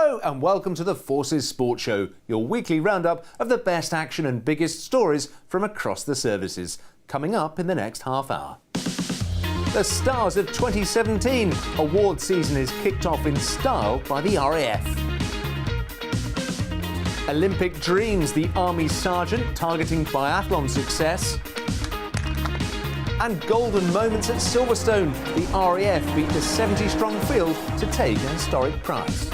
Hello and welcome to the Forces Sports Show, your weekly roundup of the best action and biggest stories from across the services. Coming up in the next half hour. The Stars of 2017 award season is kicked off in style by the RAF. Olympic dreams, the Army Sergeant targeting biathlon success. And golden moments at Silverstone, the RAF beat the 70-strong field to take a historic prize.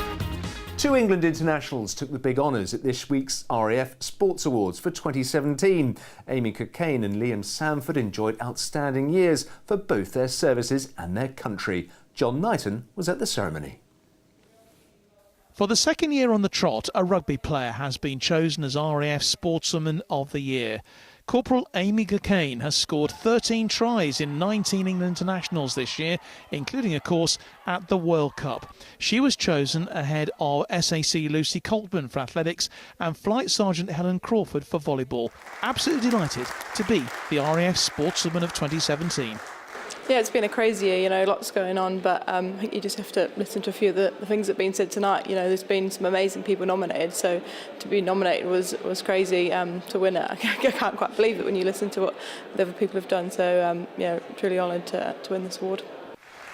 Two England internationals took the big honours at this week's RAF Sports Awards for 2017. Amy Cockayne and Liam Sanford enjoyed outstanding years for both their services and their country. John Knighton was at the ceremony. For the second year on the trot, a rugby player has been chosen as RAF Sportswoman of the Year. Corporal Amy Cockayne has scored 13 tries in 19 England internationals this year, including, of course, at the World Cup. She was chosen ahead of SAC Lucy Coltman for athletics and Flight Sergeant Helen Crawford for volleyball. Absolutely delighted to be the RAF Sportswoman of 2017. Yeah, it's been a crazy year, lots going on, but I think you just have to listen to a few of the things that have been said tonight. There's been some amazing people nominated, so to be nominated was crazy. To win it, I can't quite believe it when you listen to what the other people have done, so truly honoured to win this award.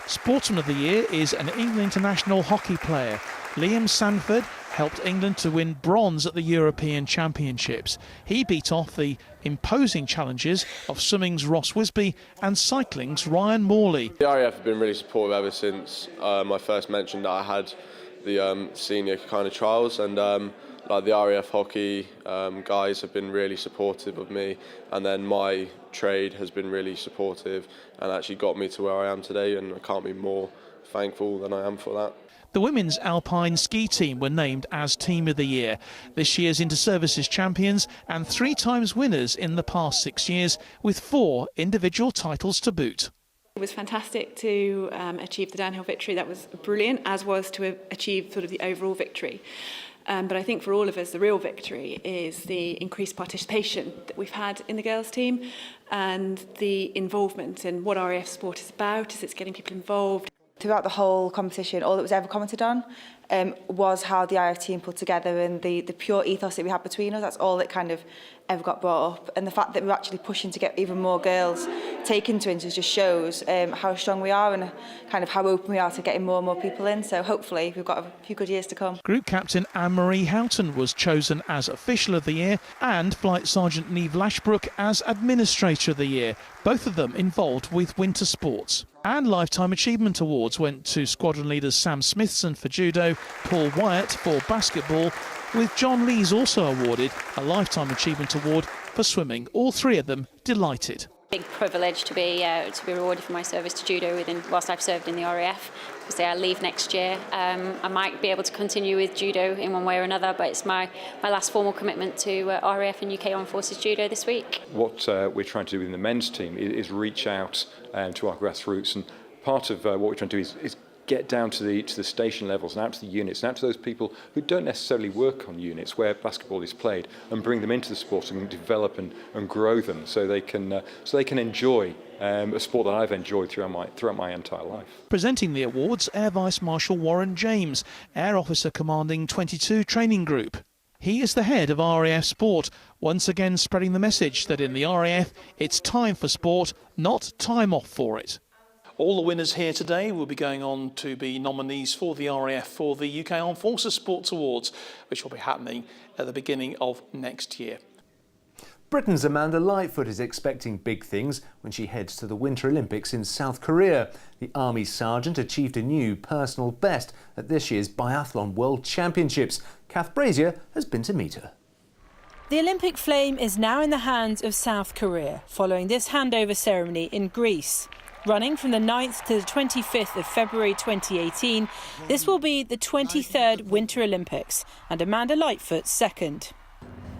Sportsman of the Year is an England international hockey player. Liam Sanford helped England to win bronze at the European Championships. He beat off the imposing challenges of swimming's Ross Wisby and cycling's Ryan Morley. The RAF have been really supportive ever since I first mentioned that I had the senior kind of trials, and like the RAF hockey guys have been really supportive of me, and then my trade has been really supportive and actually got me to where I am today, and I can't be more thankful than I am for that. The women's alpine ski team were named as Team of the Year. This year's Inter-Services champions and 3 times winners in the past 6 years, with 4 individual titles to boot. It was fantastic to achieve the downhill victory. That was brilliant, as was to achieve sort of the overall victory. But I think for all of us, the real victory is the increased participation that we've had in the girls' team and the involvement. And what RAF Sport is about is it's getting people involved. Throughout the whole competition, all that was ever commented on was how the RAF team put together and the pure ethos that we had between us. That's all that kind of ever got brought up. And the fact that we're actually pushing to get even more girls taken to Inters just shows how strong we are and kind of how open we are to getting more and more people in. So hopefully we've got a few good years to come. Group captain Anne-Marie Houghton was chosen as Official of the Year and Flight Sergeant Neve Lashbrook as Administrator of the Year, both of them involved with winter sports. And Lifetime Achievement Awards went to squadron leaders Sam Smithson for judo, Paul Wyatt for basketball, with John Lees also awarded a Lifetime Achievement Award for swimming. All 3 of them delighted. Big privilege to be rewarded for my service to judo whilst I've served in the RAF. Because I leave next year. I might be able to continue with judo in one way or another, but it's my last formal commitment to RAF and UK Armed Forces Judo this week. What we're trying to do in the men's team is reach out to our grassroots, and part of what we're trying to do is get down to the station levels and out to the units and out to those people who don't necessarily work on units where basketball is played, and bring them into the sport and develop and grow them so they can enjoy a sport that I've enjoyed throughout my entire life. Presenting the awards, Air Vice Marshal Warren James, Air Officer commanding 22 Training Group. He is the head of RAF Sport, once again spreading the message that in the RAF it's time for sport, not time off for it. All the winners here today will be going on to be nominees for the RAF for the UK Armed Forces Sports Awards, which will be happening at the beginning of next year. Britain's Amanda Lightfoot is expecting big things when she heads to the Winter Olympics in South Korea. The Army Sergeant achieved a new personal best at this year's Biathlon World Championships. Kath Brazier has been to meet her. The Olympic flame is now in the hands of South Korea following this handover ceremony in Greece. Running from the 9th to the 25th of February 2018, this will be the 23rd Winter Olympics and Amanda Lightfoot's second.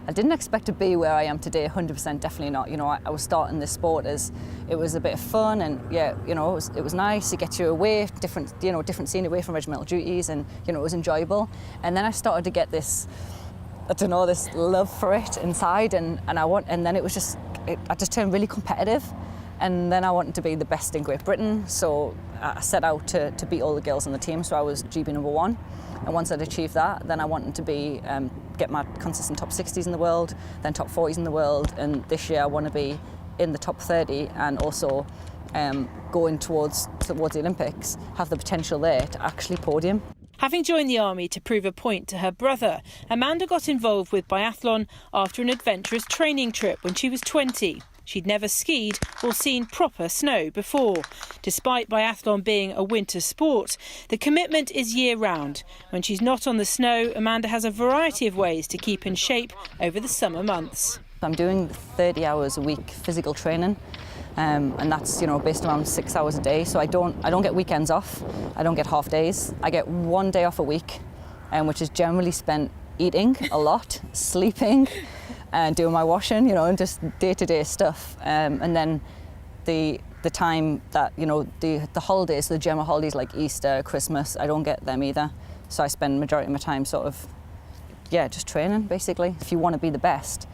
I didn't expect to be where I am today, 100% definitely not. I was starting this sport as it was a bit of fun, and it was nice to get you away, different scene away from regimental duties, and it was enjoyable. And then I started to get this, this love for it inside, and then it was just, I just turned really competitive. And then I wanted to be the best in Great Britain, so I set out to beat all the girls on the team, so I was GB #1. And once I'd achieved that, then I wanted to be get my consistent top 60s in the world, then top 40s in the world, and this year I want to be in the top 30 and also going towards the Olympics, have the potential there to actually podium. Having joined the army to prove a point to her brother, Amanda got involved with biathlon after an adventurous training trip when she was 20. She'd never skied or seen proper snow before. Despite biathlon being a winter sport, the commitment is year-round. When she's not on the snow, Amanda has a variety of ways to keep in shape over the summer months. I'm doing 30 hours a week physical training, and that's based around 6 hours a day. So I don't get weekends off. I don't get half days. I get 1 day off a week, which is generally spent eating a lot, sleeping, and doing my washing, and just day-to-day stuff. And then the time that the holidays, the general holidays like Easter, Christmas, I don't get them either. So I spend the majority of my time just training basically. If you want to be the best,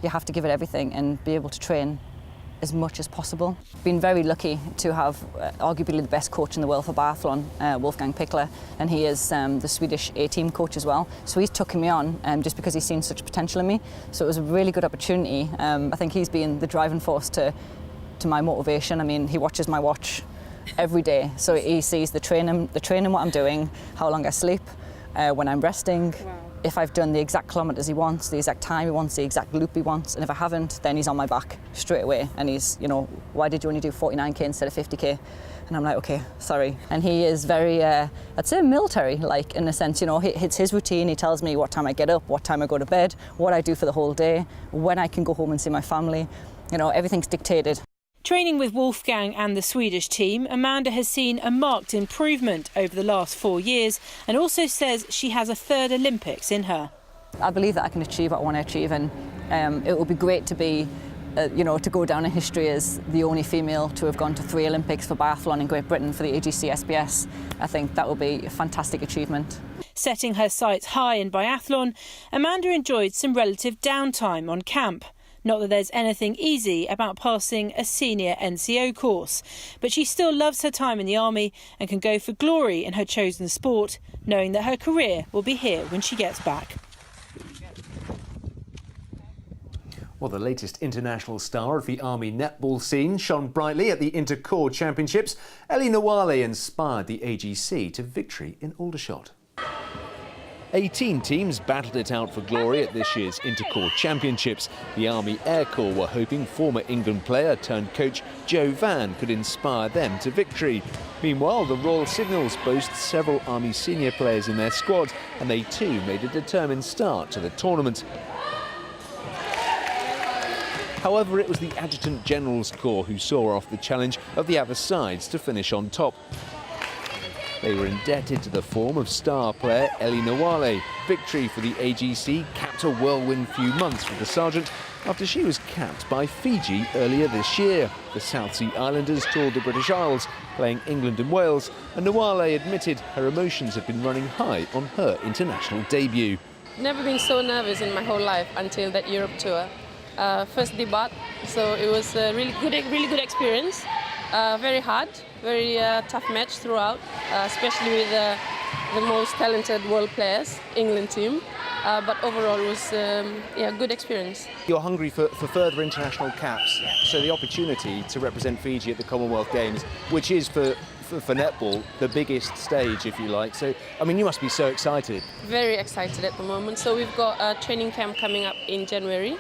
you have to give it everything and be able to train as much as possible. Been very lucky to have arguably the best coach in the world for biathlon, Wolfgang Pichler, and he is the Swedish A-team coach as well. So he's taken me on just because he's seen such potential in me. So it was a really good opportunity. I think he's been the driving force to my motivation. I mean, he watches my watch every day, so he sees the training what I'm doing, how long I sleep, when I'm resting. Wow. If I've done the exact kilometres he wants, the exact time he wants, the exact loop he wants, and if I haven't, then he's on my back straight away. And he's, why did you only do 49k instead of 50k? And I'm like, okay, sorry. And he is very, I'd say military, like in a sense, it's his routine. He tells me what time I get up, what time I go to bed, what I do for the whole day, when I can go home and see my family. Everything's dictated. Training with Wolfgang and the Swedish team, Amanda has seen a marked improvement over the last 4 years and also says she has a third Olympics in her. I believe that I can achieve what I want to achieve, and it would be great to be, to go down in history as the only female to have gone to 3 Olympics for biathlon in Great Britain for the AGC SBS. I think that would be a fantastic achievement. Setting her sights high in biathlon, Amanda enjoyed some relative downtime on camp. Not that there's anything easy about passing a senior NCO course, but she still loves her time in the army and can go for glory in her chosen sport, knowing that her career will be here when she gets back. Well, the latest international star of the Army netball scene shone brightly at the Intercorps Championships. Ellie Nawale inspired the AGC to victory in Aldershot. 18 teams battled it out for glory at this year's Intercorps Championships. The Army Air Corps were hoping former England player turned coach Joe Van could inspire them to victory. Meanwhile, the Royal Signals boast several Army senior players in their squad, and they too made a determined start to the tournament. However, it was the Adjutant General's Corps who saw off the challenge of the other sides to finish on top. They were indebted to the form of star player Ellie Nawale. Victory for the AGC capped a whirlwind few months for the sergeant after she was capped by Fiji earlier this year. The South Sea Islanders toured the British Isles, playing England and Wales, and Nawale admitted her emotions had been running high on her international debut. Never been so nervous in my whole life until that Europe tour. First debut, so it was a really good experience. Very hard, very tough match throughout, especially with the most talented world players, England team. But overall, it was a good experience. You're hungry for further international caps, so the opportunity to represent Fiji at the Commonwealth Games, which is for netball the biggest stage, if you like. So, I mean, you must be so excited. Very excited at the moment. So we've got a training camp coming up in January.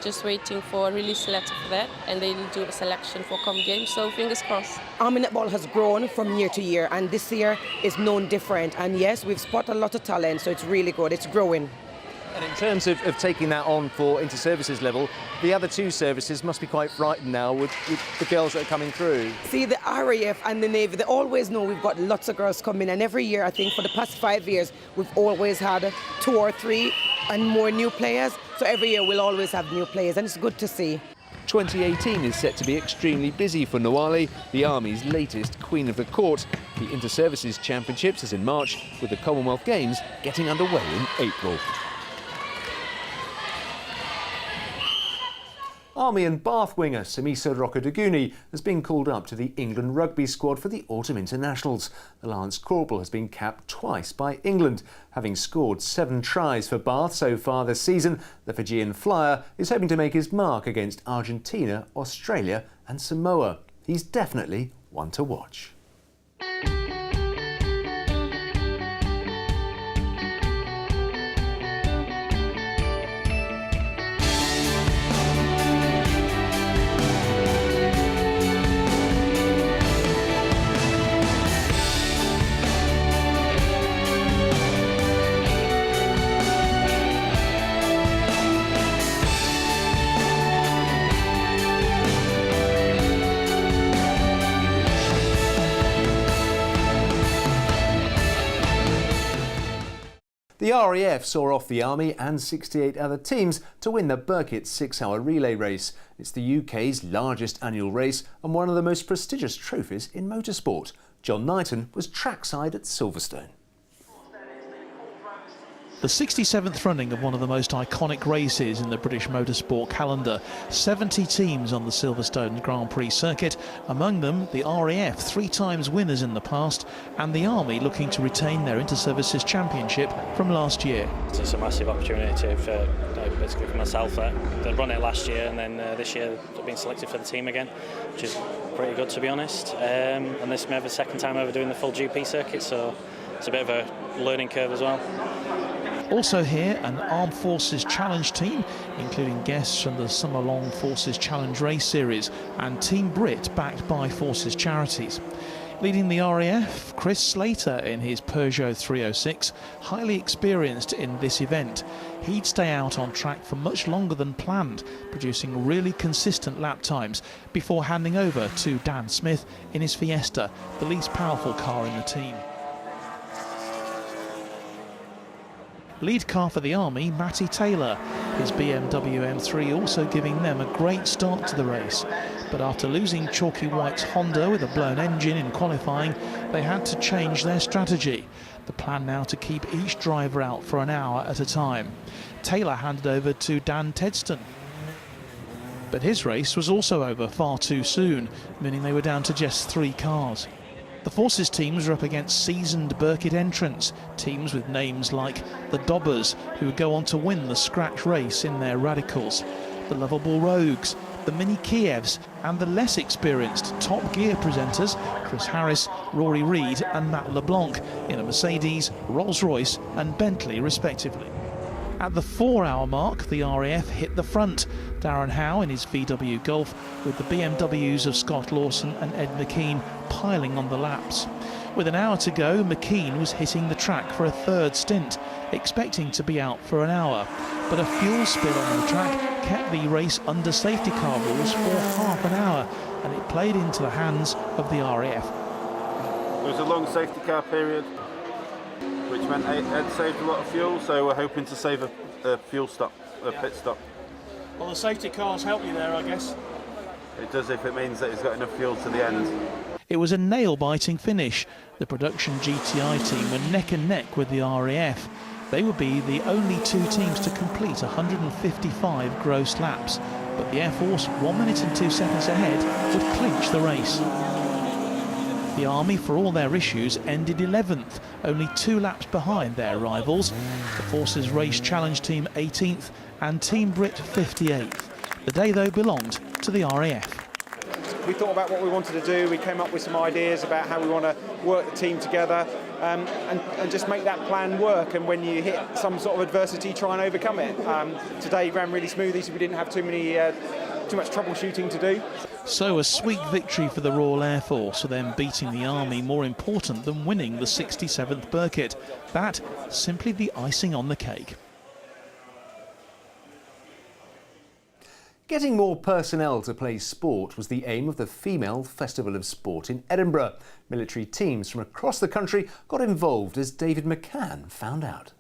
Just waiting for a release letter for that, and they'll do a selection for Com Games, so fingers crossed. Army netball has grown from year to year, and this year is known different. And yes, we've spotted a lot of talent, so it's really good. It's growing. And in terms of taking that on for inter-services level, the other two services must be quite frightened now with the girls that are coming through. See, the RAF and the Navy, they always know we've got lots of girls coming, and every year, I think for the past 5 years, we've always had 2 or 3 and more new players. So every year we'll always have new players, and it's good to see. 2018 is set to be extremely busy for Nawale, the Army's latest Queen of the Court. The Inter-Services Championships is in March, with the Commonwealth Games getting underway in April. Army and Bath winger Samisa Rokoduguni has been called up to the England rugby squad for the autumn internationals. The Lance Corporal has been capped twice by England. Having scored 7 tries for Bath so far this season, the Fijian flyer is hoping to make his mark against Argentina, Australia and Samoa. He's definitely one to watch. The RAF saw off the Army and 68 other teams to win the Birkett 6-hour relay race. It's the UK's largest annual race and one of the most prestigious trophies in motorsport. John Knighton was trackside at Silverstone. The 67th running of one of the most iconic races in the British motorsport calendar. 70 teams on the Silverstone Grand Prix circuit, among them the RAF, 3 times winners in the past, and the Army looking to retain their Inter-Services Championship from last year. It's a massive opportunity for basically for myself. They run it last year, and then this year I've been selected for the team again, which is pretty good to be honest. And this may be the second time ever doing the full GP circuit, so it's a bit of a learning curve as well. Also here, an Armed Forces Challenge team, including guests from the summer-long Forces Challenge Race Series and Team Brit, backed by Forces Charities. Leading the RAF, Chris Slater in his Peugeot 306, highly experienced in this event. He'd stay out on track for much longer than planned, producing really consistent lap times before handing over to Dan Smith in his Fiesta, the least powerful car in the team. Lead car for the Army, Matty Taylor, his BMW M3 also giving them a great start to the race. But after losing Chalky White's Honda with a blown engine in qualifying, they had to change their strategy. The plan now to keep each driver out for an hour at a time. Taylor handed over to Dan Tedston. But his race was also over far too soon, meaning they were down to just 3 cars. The Forces teams are up against seasoned Birkett entrants, teams with names like the Dobbers, who would go on to win the scratch race in their Radicals, the Lovable Rogues, the Mini Kievs, and the less experienced Top Gear presenters Chris Harris, Rory Reid and Matt LeBlanc in a Mercedes, Rolls-Royce and Bentley respectively. At the 4-hour mark, the RAF hit the front. Darren Howe in his VW Golf, with the BMWs of Scott Lawson and Ed McKean piling on the laps. With an hour to go, McKean was hitting the track for a 3rd stint, expecting to be out for an hour. But a fuel spill on the track kept the race under safety car rules for half an hour, and it played into the hands of the RAF. There was a long safety car period, which meant Ed saved a lot of fuel, so we're hoping to save a fuel stop, a pit stop. Well, the safety cars help you there, I guess. It does if it means that he's got enough fuel to the end. It was a nail-biting finish. The production GTI team were neck and neck with the RAF. They would be the only 2 teams to complete 155 gross laps, but the Air Force, 1 minute and 2 seconds ahead, would clinch the race. The Army, for all their issues, ended 11th, only 2 laps behind their rivals. The Forces Race Challenge team 18th and Team Brit 58th. The day, though, belonged to the RAF. We thought about what we wanted to do. We came up with some ideas about how we want to work the team together and just make that plan work. And when you hit some sort of adversity, try and overcome it. Today ran really smoothly, so we didn't have too much troubleshooting to do. So a sweet victory for the Royal Air Force, for them beating the Army more important than winning the 67th Birkett. That simply the icing on the cake. Getting more personnel to play sport was the aim of the Female Festival of Sport in Edinburgh. Military teams from across the country got involved, as David McCann found out.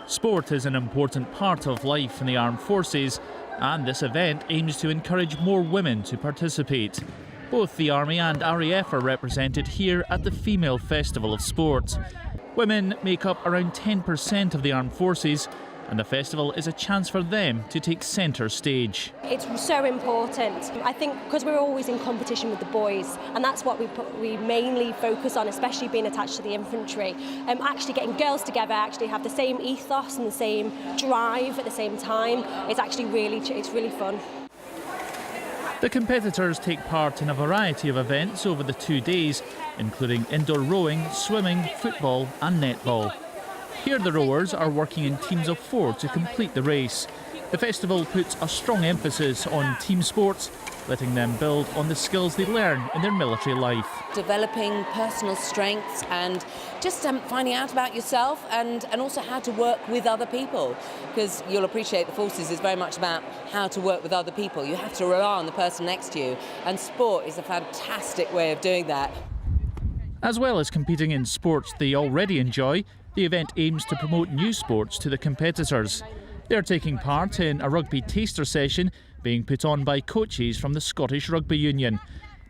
Sport is an important part of life in the armed forces, and this event aims to encourage more women to participate. Both the Army and RAF are represented here at the Female Festival of Sport. Women make up around 10% of the armed forces, and the festival is a chance for them to take centre stage. It's so important. I think because we're always in competition with the boys, and that's what we mainly focus on, especially being attached to the infantry. Actually getting girls together, actually have the same ethos and the same drive at the same time. It's actually really fun. The competitors take part in a variety of events over the 2 days, including indoor rowing, swimming, football and netball. Here the rowers are working in teams of 4 to complete the race. The festival puts a strong emphasis on team sports, letting them build on the skills they learn in their military life. Developing personal strengths and just finding out about yourself and also how to work with other people, because you'll appreciate the forces is very much about how to work with other people. You have to rely on the person next to you, and sport is a fantastic way of doing that. As well as competing in sports they already enjoy, the event aims to promote new sports to the competitors. They're taking part in a rugby taster session being put on by coaches from the Scottish Rugby Union.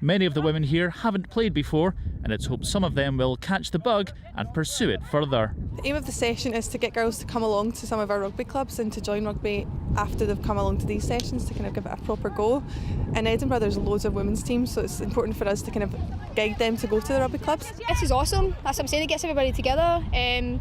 Many of the women here haven't played before, and it's hoped some of them will catch the bug and pursue it further. The aim of the session is to get girls to come along to some of our rugby clubs and to join rugby after they've come along to these sessions, to kind of give it a proper go. In Edinburgh there's loads of women's teams, so it's important for us to kind of guide them to go to the rugby clubs. This is awesome, that's what I'm saying, it gets everybody together.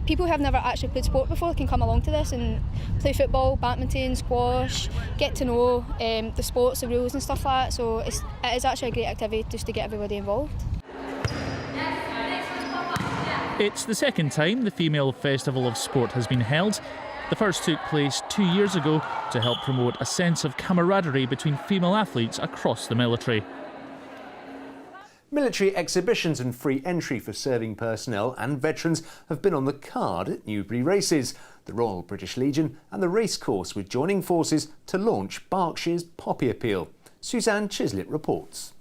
People who have never actually played sport before can come along to this and play football, badminton, squash, get to know the sports, the rules and stuff like that, so it is actually a great activity just to get everybody involved. It's the second time the Female Festival of Sport has been held. The first took place 2 years ago to help promote a sense of camaraderie between female athletes across the military. Military exhibitions and free entry for serving personnel and veterans have been on the card at Newbury Races. The Royal British Legion and the racecourse were joining forces to launch Berkshire's Poppy Appeal. Suzanne Chislett reports.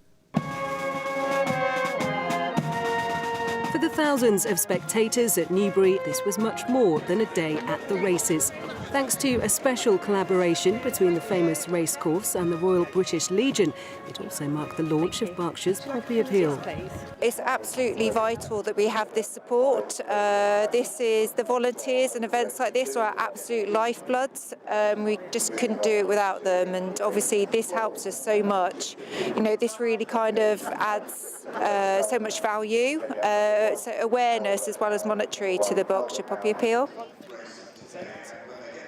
For the thousands of spectators at Newbury, this was much more than a day at the races. Thanks to a special collaboration between the famous racecourse and the Royal British Legion, it also marked the launch of Berkshire's Poppy Appeal. It's absolutely vital that we have this support. This is the volunteers, and events like this are our absolute lifebloods. We just couldn't do it without them, and obviously this helps us so much. You know, this really kind of adds so much value, so awareness as well as monetary to the Berkshire Poppy Appeal.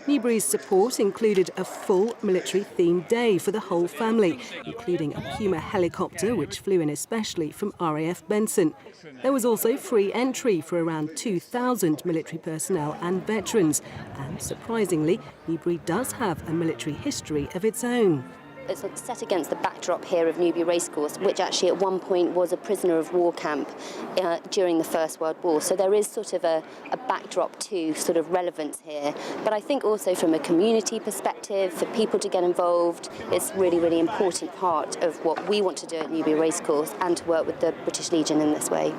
Newbury's support included a full military-themed day for the whole family, including a Puma helicopter which flew in especially from RAF Benson. There was also free entry for around 2,000 military personnel and veterans. And surprisingly, Newbury does have a military history of its own. It's set against the backdrop here of Newbury Racecourse, which actually at one point was a prisoner of war camp during the First World War. So there is sort of a backdrop to sort of relevance here. But I think also from a community perspective, for people to get involved, it's really, really important part of what we want to do at Newbury Racecourse and to work with the British Legion in this way.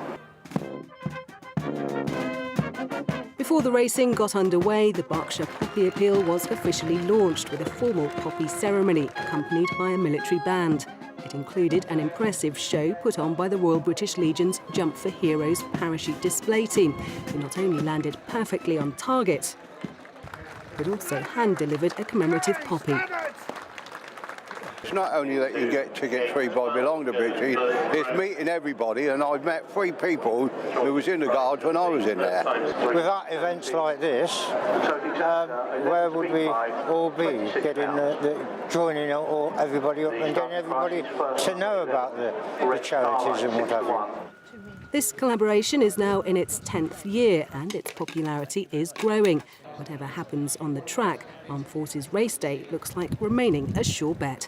Before the racing got underway, the Berkshire Poppy Appeal was officially launched with a formal poppy ceremony accompanied by a military band. It included an impressive show put on by the Royal British Legion's Jump for Heroes parachute display team, who not only landed perfectly on target, but also hand-delivered a commemorative poppy. It's not only that you get tickets free by belonging to British, it's meeting everybody, and I've met 3 people who was in the Guards when I was in there. Without events like this, where would we all be? Joining all everybody up and getting everybody to know about the charities and what have you. This collaboration is now in its 10th year and its popularity is growing. Whatever happens on the track, Armed Forces Race Day looks like remaining a sure bet.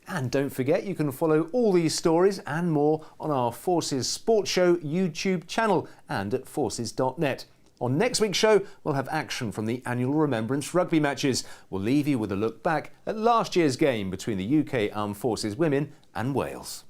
And don't forget, you can follow all these stories and more on our Forces Sports Show YouTube channel and at forces.net. On next week's show, we'll have action from the annual Remembrance rugby matches. We'll leave you with a look back at last year's game between the UK Armed Forces Women and Wales.